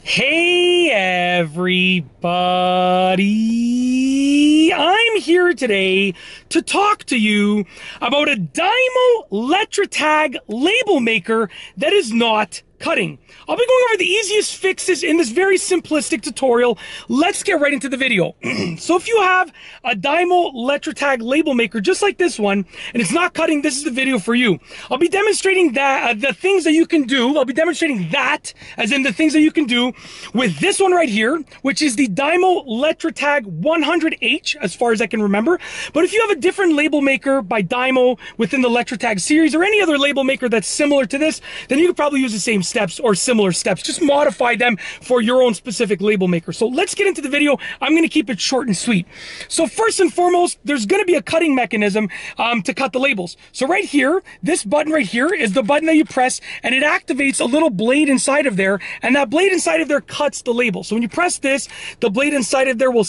Hey everybody, I'm here today to talk to you about a Dymo Letratag label maker that is not cutting. I'll be going over the easiest fixes in this very simplistic tutorial. Let's get right into the video. So if you have a Dymo Letratag label maker just like this one, and it's not cutting, this is the video for you. I'll be demonstrating that, the things that you can do. I'll be demonstrating that, as in the things that you can do with this one right here, which is the Dymo Letratag 100H, as far as I can remember. But if you have a different label maker by Dymo within the Letratag series, or any other label maker that's similar to this, then you could probably use the same steps or similar steps. Just modify them for your own specific label maker. So let's get into the video. I'm going to keep it short and sweet. So first and foremost, there's going to be a cutting mechanism to cut the labels. So right here, this button right here is the button that you press, and it activates a little blade inside of there, and that blade inside of there cuts the label. So when you press this, the blade inside of there will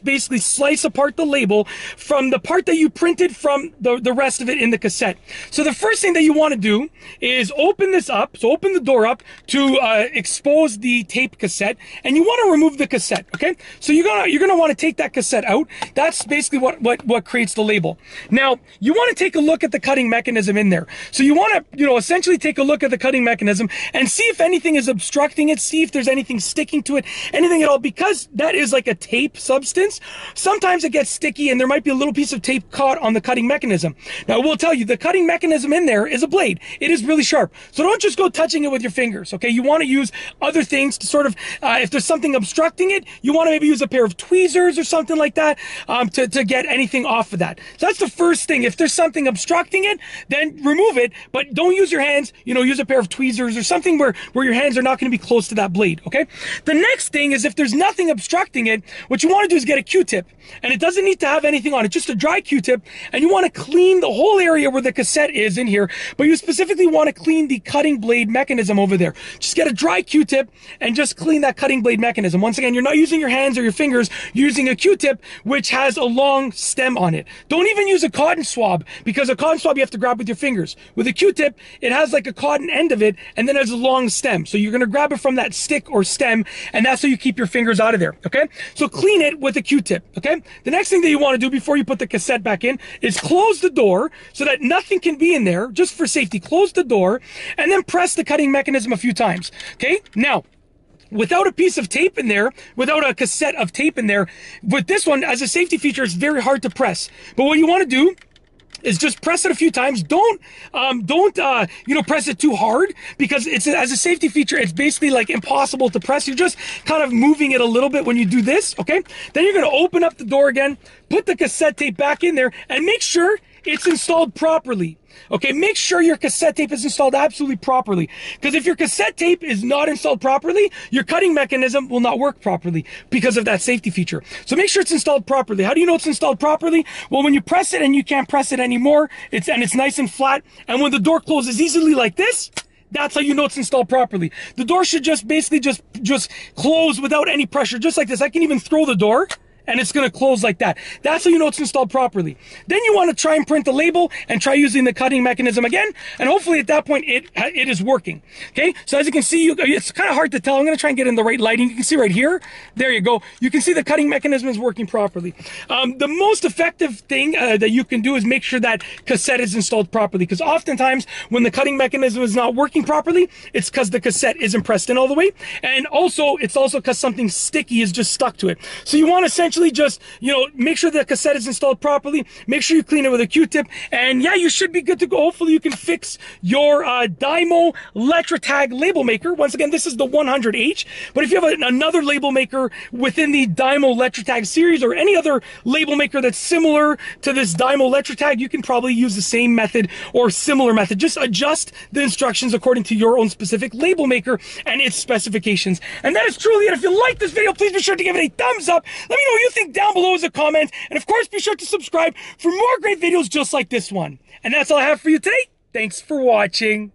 basically slice apart the label from the part that you printed from the rest of it in the cassette. So the first thing that you want to do is open this up. So open the door up to expose the tape cassette, and you want to remove the cassette. Okay, so you're gonna want to take that cassette out. That's basically what creates the label. Now you want to take a look at the cutting mechanism in there. So you want to essentially take a look at the cutting mechanism and see if anything is obstructing it. See if there's anything sticking to it, anything at all, because that is like a tape substance. Sometimes it gets sticky, and there might be a little piece of tape caught on the cutting mechanism. Now I will tell you, the cutting mechanism in there is a blade. It is really sharp. So don't just go touching it with your fingers, okay? You want to use other things to sort of, if there's something obstructing it, you want to maybe use a pair of tweezers or something like that to get anything off of that. So that's the first thing. If there's something obstructing it, then remove it, but don't use your hands. Use a pair of tweezers or something where your hands are not going to be close to that blade, okay? The next thing is, if there's nothing obstructing it, what you want to do is get a Q-tip, and it doesn't need to have anything on it, just a dry Q-tip, and you want to clean the whole area where the cassette is in here, but you specifically want to clean the cutting blade mechanism over there. Just get a dry Q-tip and just clean that cutting blade mechanism. Once again, you're not using your hands or your fingers, you're using a Q-tip, which has a long stem on it. Don't even use a cotton swab, because a cotton swab you have to grab with your fingers. With a Q-tip, it has like a cotton end of it, and then there's a long stem. So you're going to grab it from that stick or stem, and that's how you keep your fingers out of there, okay? So clean it with a Q-tip, okay? The next thing that you want to do before you put the cassette back in is close the door so that nothing can be in there, just for safety. Close the door, and then press the cutting mechanism a few times, okay? Now, without a piece of tape in there, without a cassette of tape in there, with this one, as a safety feature, it's very hard to press. But what you want to do is just press it a few times. Don't press it too hard, because it's, as a safety feature, it's basically like impossible to press. You're just kind of moving it a little bit when you do this, okay? Then you're going to open up the door again, put the cassette tape back in there, and make sure it's installed properly. Okay, make sure your cassette tape is installed absolutely properly, because if your cassette tape is not installed properly, your cutting mechanism will not work properly because of that safety feature. So make sure it's installed properly. How do you know it's installed properly? Well, when you press it and you can't press it anymore, it's nice and flat, and when the door closes easily like this, that's how you know it's installed properly. The door should just basically just close without any pressure, just like this. I can even throw the door, and it's going to close like that. That's how you know it's installed properly. Then you want to try and print the label and try using the cutting mechanism again, and hopefully at that point it is working. Okay, so as you can see, it's kind of hard to tell. I'm going to try and get in the right lighting. You can see right here, there you go. You can see the cutting mechanism is working properly. The most effective thing that you can do is make sure that cassette is installed properly, because oftentimes when the cutting mechanism is not working properly, it's because the cassette isn't pressed in all the way, and it's also because something sticky is just stuck to it. So you want to essentially just, make sure the cassette is installed properly, make sure you clean it with a Q-tip, and yeah, you should be good to go. Hopefully you can fix your Dymo Letratag label maker. Once again, this is the 100H, but if you have another label maker within the Dymo Letratag series, or any other label maker that's similar to this Dymo Letratag, you can probably use the same method or similar method. Just adjust the instructions according to your own specific label maker and its specifications. And that is truly it. If you like this video, please be sure to give it a thumbs up. Let me know what you think down below as a comment, and of course be sure to subscribe for more great videos just like this one. And that's all I have for you today. Thanks for watching.